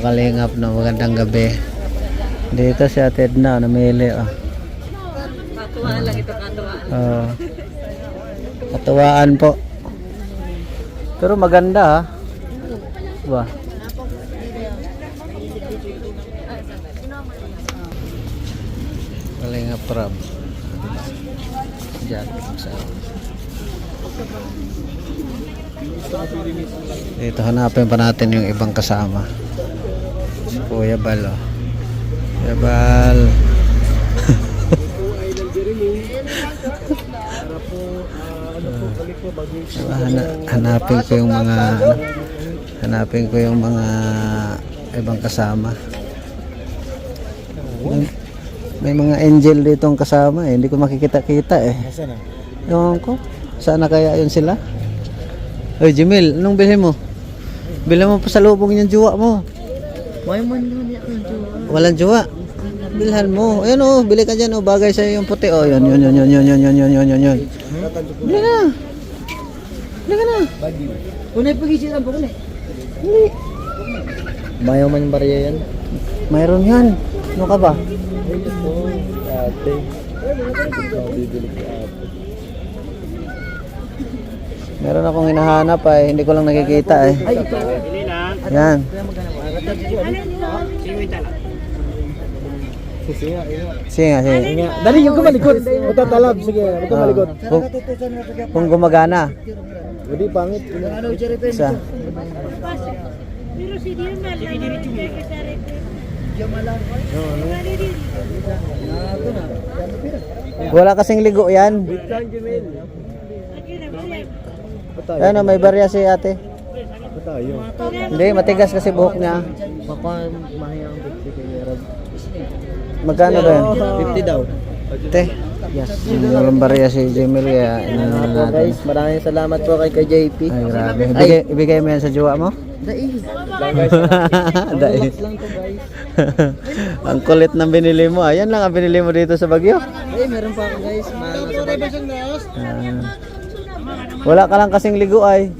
kalingap, no? Magandang gabi. Dito si Ate Edna, namili. Katuwaan lang ito, katuwaan. Katuwaan po. Pero maganda ha. Ba? Kalingap Rob. Diyan sa dito hanapin pa natin yung ibang kasama. Si Kuya Bal, oh. Kuya Bal. Hanapin ko yung mga ibang kasama. May mga angel dito ang kasama eh. Hindi ko makikita-kita eh. Ewan ko. Sana kaya yun sila? Oy, Jamil, anong bilhin mo? Bilhin mo pa sa lubong yung juwa mo. Walang juwa. Bilhan mo. Ayun oh, bili ka dyan oh. Bagay sa'yo yung puti oh. Yun. Bili na. Bili ka na. Unay pag-isilan po ko na. Hindi. Bayaw man yung barya yan. Mayroon yan. Ano ka ba? Ate. Meron akong hinahanap ay hindi ko lang nakikita eh. Ay, ito. Yan. Sige. Dali yung kumalikot. Matatalab. Sige, matalikot. Kung gumagana. Hindi pangit. Isa. Pero si Dirmal Wala kasing ligo yan. Ano, may barya si ate. Hindi, matigas kasi buhok niya. Baka mahayang 50 kay Gerard. Magkano ba yan? 50 daw. Te. Yes. Walang barya si Jamil kaya inano Po natin. guys, maraming salamat po kay JP. Ay, grabe. Ibigay mo yan sa jowa mo? Dai. Dai. Lang to guys. Ang kulit ng binili mo. Ayan lang ang binili mo dito sa Baguio. Ay, meron pa ako guys. Wala ka lang kasing ligo ay.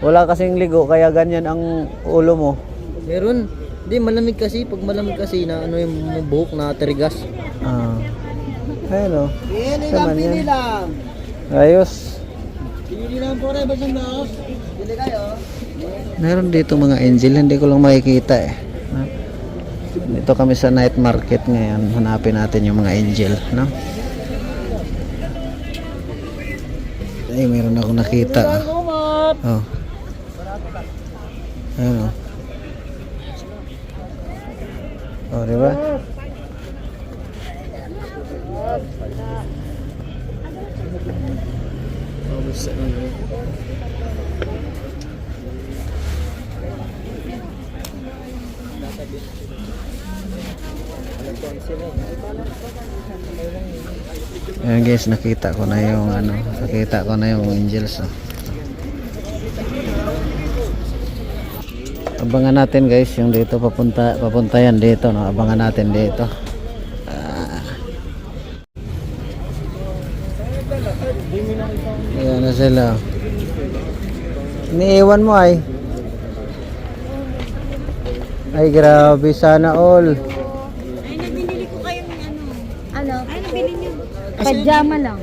Wala kasing ligo kaya ganyan ang ulo mo. Meron. Hindi, malamig kasi. Pag malamig kasi na ano yung buhok na terigas. Ayun o. Pili lang, pili lang. Ayos. Pili lang po rin, basang naos. Pili kayo. Meron dito mga angel. Hindi ko lang makikita eh. Dito kami sa night market ngayon. Hanapin natin yung mga angel. No? Ay, meron ako nakita. Oh. Ayun o. Oh, diba? Ayan guys, nakita ko na yung angels. Oh. Abangan natin guys yung dito papunta yan dito, no? Abangan natin dito. Ayan na sila. Iniiwan mo ay. Ay grabe, sana all. Ay, nabinili ko kayo ng ano. Ano? Ay, nabili niyo. Pajama lang.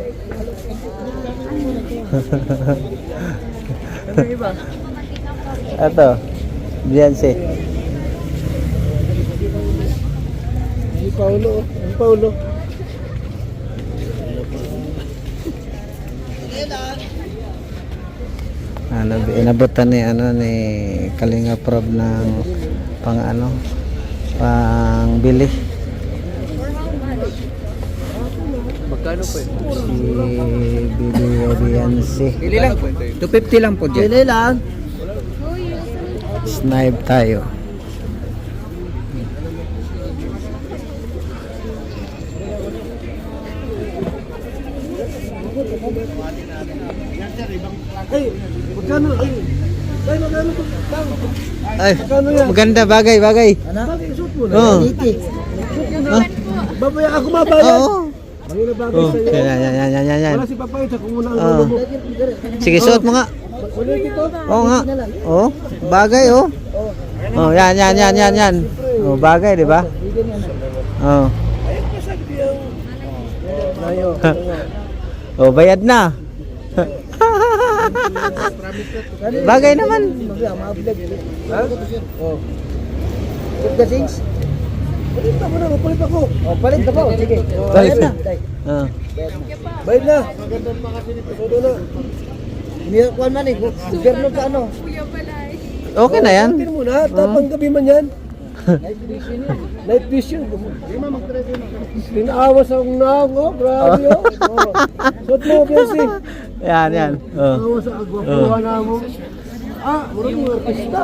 Ano iba? Ito, Beyonce. Ang Paulo. Inabutan ni Kalinga Prob ng pang bili. Magkano po ito? Si Beyonce. Pili lang. 250 lang po dyan. Pili lang. Snipe tayo. Ay, maganda, bagay. Ano? Oh. Babaya ako mabayad. Oo. Mahina bagay sa'yo. Yan. Wala si Papay sa kung unang ulo mo. Sige, suot mo nga. Ulit ito. Oo nga. Oh, bagay oh. Oh, yan. Oh, bagay, di ba? Oh. Oh, bayad na. Bagay naman. Good ka, Sings? Palit na mo na, mapalit ako. Oh, palit na po, sige. Bayad na. Bayad na. Todo na. Hindi ko man eh, gobyerno ka ano. Okay na yan. Tingnan mo na, tapang gabi man yan. Night vision. Pinaawas ang naong, oh, grabe oh. Suot mo, Piansi. Yan. Oh. Pinaawas ang agwapuha na mo. Ah, murag mo, artista.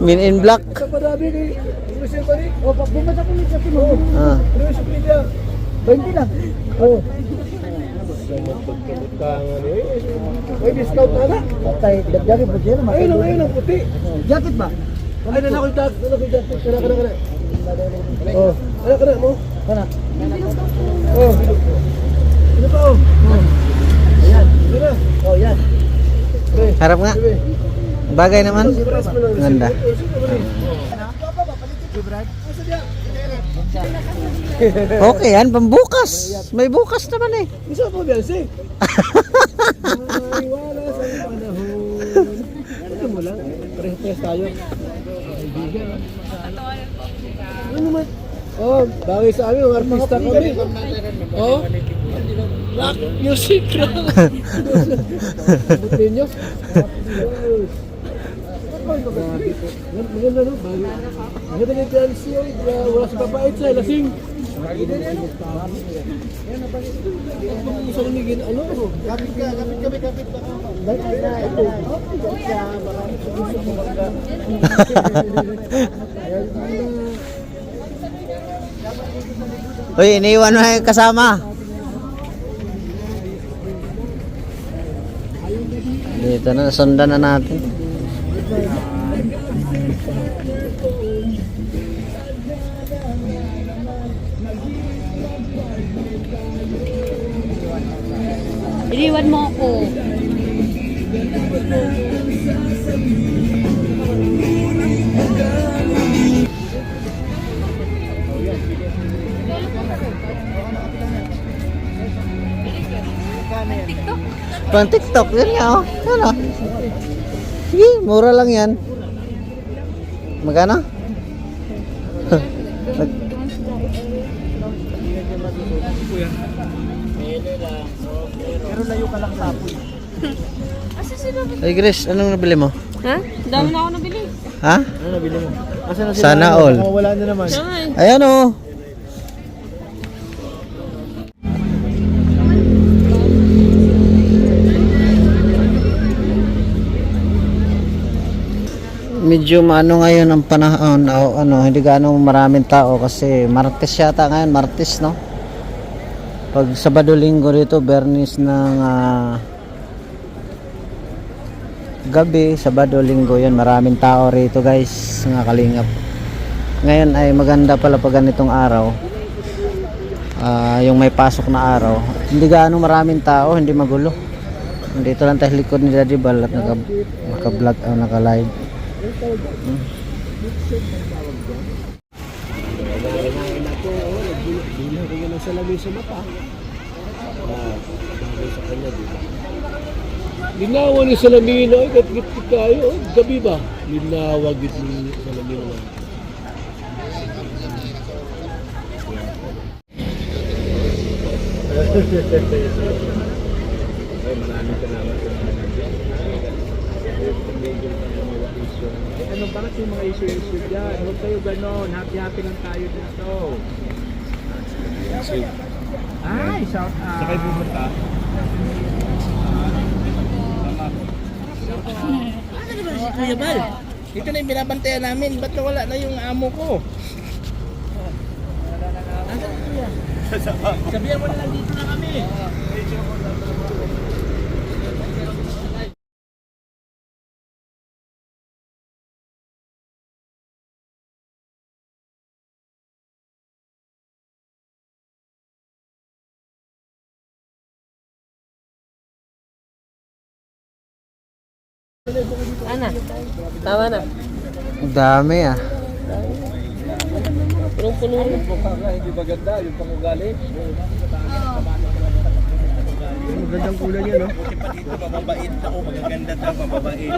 Men in Black. Sa padabi kay Christian pa rin. Oh, bumasa ko ni Jackie mo. Ah. Pero sa media, 20 lang. oh. May discount na na. Tay, dagdagi po siya naman. Ayun ang puti. Jacket ba? Ay, na ako yung jacket. Kana. Oh, kana mo. Kana. Oh. Ano pa oh? Ayan. Kana. Oh, yan. Harap nga. Bagay naman. Ganda. Okay yan, pambukas. May bukas naman eh. Isa po, Biansi. Wala sa panahon. Ano mo lang, pares tayo. Kaibigan. Ano naman? Oh, bagay sa amin, mga artista kami. Oh, rock music. Butin nyo. Maganda no? Maganda ni Biansi. Wala sa papait sa lasing. Gusto ko nigin, ano? Kapit ka. Uy, iniwan mo na yung kasama. Dito na, sundan na natin. Iniwan mo ako. Pang TikTok, yun nga oh. Ano? Sige, mura lang yan. Magkano? Pero layo ka lang tapoy. Ay Grace, anong nabili mo? Ha? Dami na ako nabili. Ha? Ano nabili mo? Asa na Sana all. Wala na naman. Ayan oh. Medyo maano ngayon ang panahon, hindi gaano maraming tao kasi Martes yata ngayon, Martes no. Pag Sabado Linggo dito, Bernis ng gabi, Sabado Linggo yun, maraming tao rito guys, mga kalingap. Ngayon ay maganda pala pag ganitong araw. Yung may pasok na araw, hindi gaano maraming tao, hindi magulo. Dito lang tayo likod ni Daddy Bal at naka-vlog o naka-live. Sa lamay sa mata. Sa kanya dito. Linawa ni salamin ay git kayo, gabi ba? Linawa git ni salamin na. Ay, maraming salamat sa mga ano ba kasi mga issue dyan? Huwag kayo ganon. Happy lang tayo dito. Ay, shout out. Sakay pumunta. Ano naman si Kuya Bal? Ito na yung binabantayan namin. Ba't nawala na yung amo ko? Sabihan mo na lang dito na kami. Ana, tama na. Ang dami ah. Punong-puno na po. Hindi ba ganda yung pangugali? Magandang kulay niya, no? Buti pa dito, mababait ako. Magaganda daw, mababait.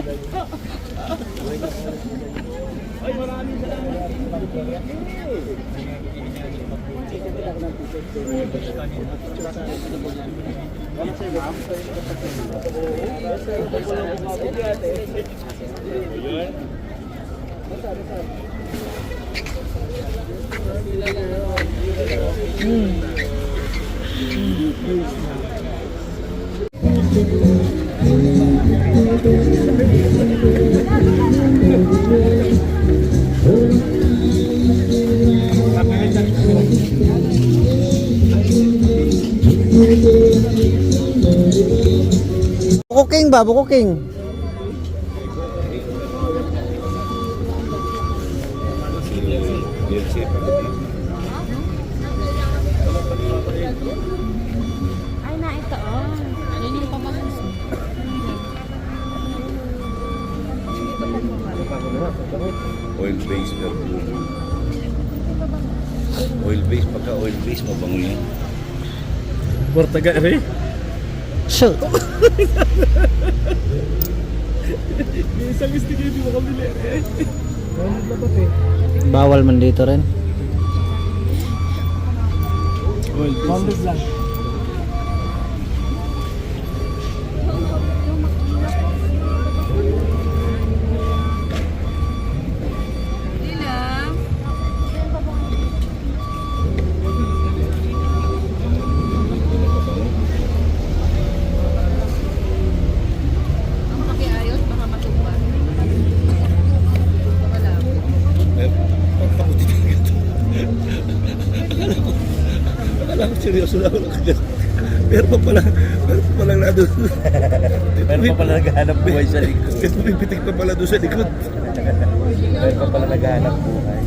Bukuking ba? Bukuking. Ay, na ito. Oh. Yun yung pabangus. Oil-based perfume. Oil-based, pagka oil-based, mabango yan. Portaga rin. Shoot. Isang sticker hindi mo kabili. Bawal man dito rin. Pounded lang. Akala ko seryoso na ako nakagad. Pero pa pala na doon. Pero pa pala naghahanap buhay sa likod. Kasi pipitik pa pala doon sa likod. Pero pa pala naghahanap buhay.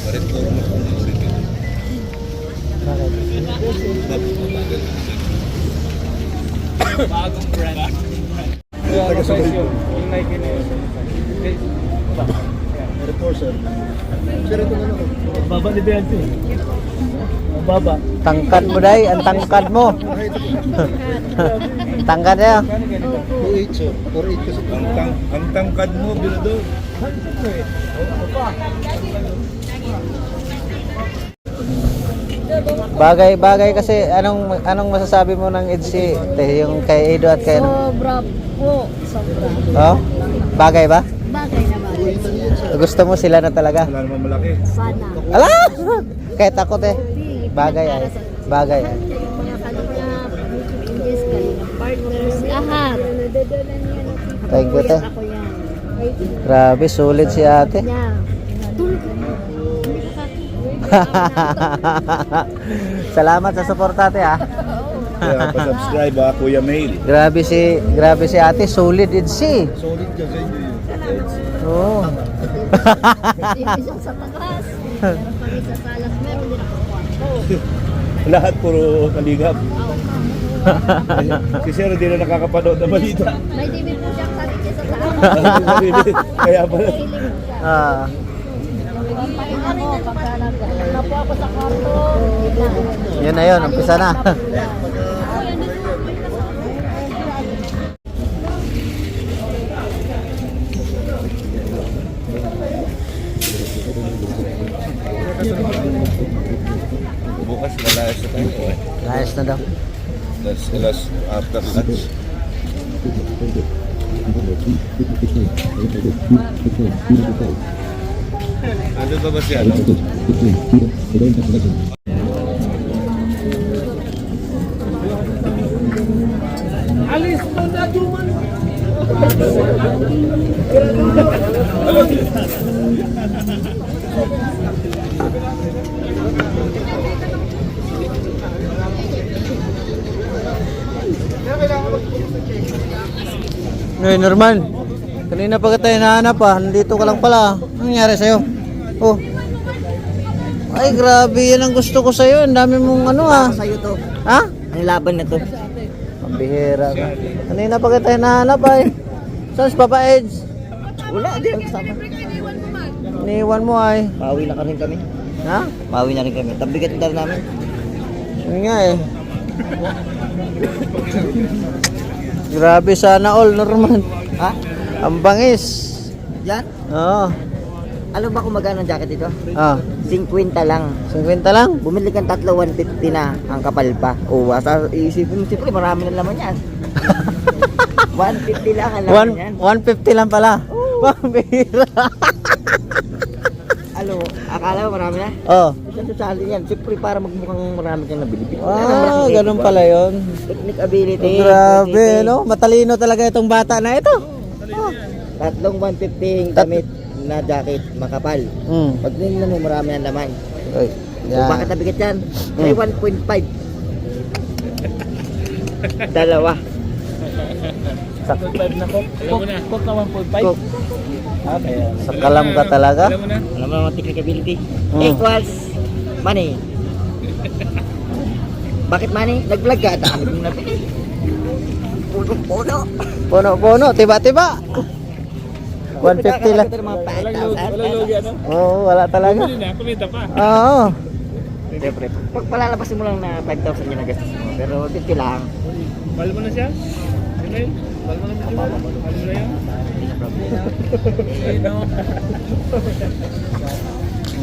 Parin ko mas ulit ito. Bagong brand. Taga-sabay yun. Yung Nike na yun. Enforcer. Sir, ito na ako. Ang baba ni Beyonce. Ang baba. Tangkad mo day, ang tangkad mo. Tangkad niya. 2.8 sir. 4.8 kasi. Ang tangkad mo, Bilado. Bagay kasi anong masasabi mo ng EDSI? Yung kay Edo at kay Sobra po. Sobra. Oh? Bagay ba? Bagay na bagay. Gusto mo sila na talaga? Wala naman malaki. Sana. Ala! Kahit ako Bagay ay. Bagay ay. Yung mga kalap, English, kalinang partners, lahat. Thank you, te. Ako yan. Grabe, sulit si ate. Yeah. Tulog. Salamat sa support ate ah. Kaya pa-subscribe ha, Kuya Mail. Grabe si ate, solid EDSI. Solid dyan sa inyo yun. Oo. Isang sa takas. Meron kami sa salas. Meron din ako kwarto. Lahat puro kaligap. Si Sir hindi na nakakapanood na balita. May TV po siyang sarili sa taas. Kaya pala. Mahilig po siya. Ah. Ang pahinga mo, pagka na po ako sa kwarto. Yun na yun, umpisa na. Bukas lalayas na tayo eh. Layas na daw. Last after lunch. Ano ba siya? Ano? Alis mo na duman. Norman. Kanina pa kita hinahanap ah. Nandito ka lang pala. Anong nangyari sa'yo? Oh. Ay, grabe. Yan ang gusto ko sa'yo. Ang dami mong ano ah. Sa'yo to. Ha? Ang laban na to. Pambihira ka. Kanina pa kita hinahanap ay. Saan si Papa Eds? Wala, di ang kasama. Iniwan mo ay. Pauwi na rin kami. Ha? Pauwi na rin kami. Tabigat na namin. Yun nga eh. Grabe sana all, Norman. Ha? Ang bangis. Yan? Oo. Alam ba kung magkano ang jacket dito? Ah, 50 lang. 50 lang. Bumili kang tatlo, 150 na ang kapal pa. O, asa iisipin mo, siyempre marami na laman yan. 150 lang ang laman yan. 150 lang pala. Pambihira. Ano, akala mo marami na? Oh. Isang sasali yan. Siyempre para magmukhang marami kang nabili. Ah, ganun pala yun. Technique ability. Grabe, creativity. no? Matalino talaga itong bata na ito. Tatlong 150 damit na jacket, makapal. Mm. Pag nila mo marami ang laman. Ay, Kung bakit nabigat yan? May 1.5. Dalawa. Alam mo na. Coke na 1.5. Coke. Okay. Sa kalam ka talaga. Alam mo na. Alam mo naman technique ability. Mm. Equals money. Bakit money? Nag-vlog ka. Dami mong nabili. Puno-puno. Puno-puno, tiba-tiba. 150 lang. Mga Walang logi ano? Oo, wala talaga. Bumili na, kumita pa. Oo. Siyempre, pag palalabasin mo lang na 5,000 yung nagastos mo. Pero 50 lang. Mahal mo na siya? Emil? Mahal mo na siya? Mahal mo na yan?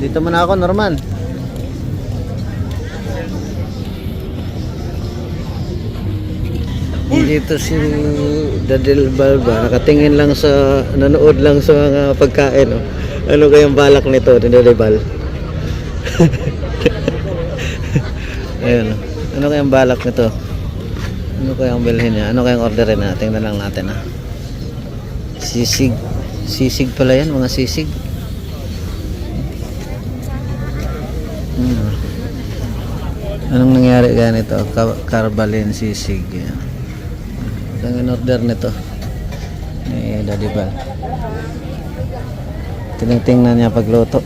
Dito muna ako, Norman. Dito si Dadel Balba, nakatingin lang sa, nanood lang sa mga pagkain. Oh. Ano kayang balak nito, Dadel Bal? Ayun. Ano kayang balak nito? Ano kayang bilhin niya? Ano kayang orderin na? Tingnan lang natin ha. Sisig. Sisig pala yan, mga sisig. Anong nangyari ganito? Carbalin sisig. Yan. Ang in-order nito ni Daddy Bal. Tingnan niya pagluto.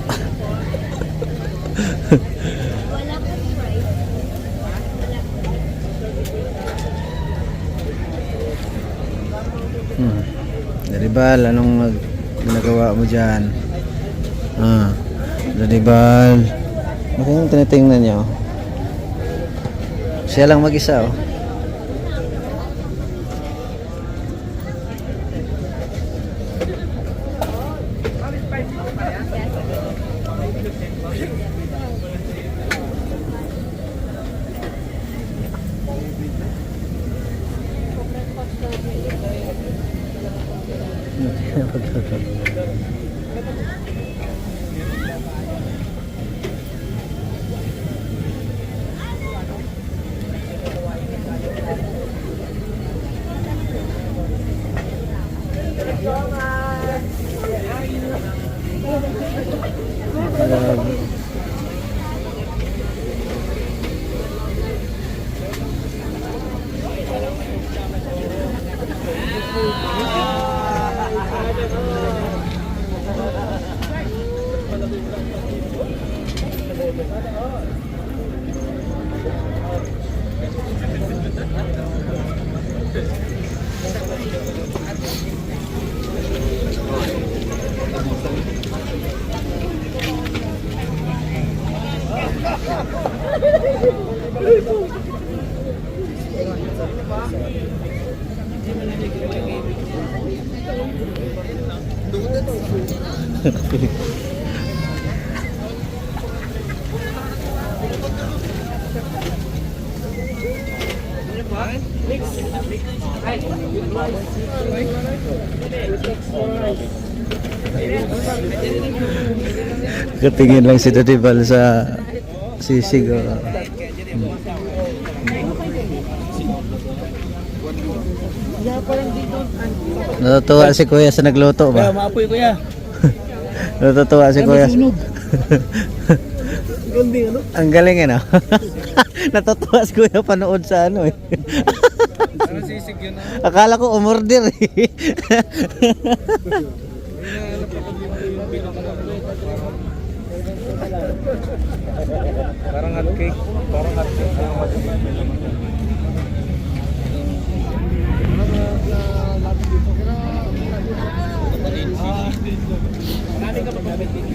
Daddy Bal, anong ginagawa mo dyan? Daddy Bal, bakit yung tinitingnan niyo? Siya lang mag-isa oh. Katingin lang si Daddy Bal sa sisig. Oh. Natutuwa si Kuya sa nagluto Kaya ba? maapoy ko ya. Natutuwa si Kuya. Ganding ano? Ang galing eh no? Natutuwa si Kuya panood sa ano eh. Ano si sisig yun. Akala ko umorder eh. Parang hot cake. Parang hot cake. Marami ka magamit din.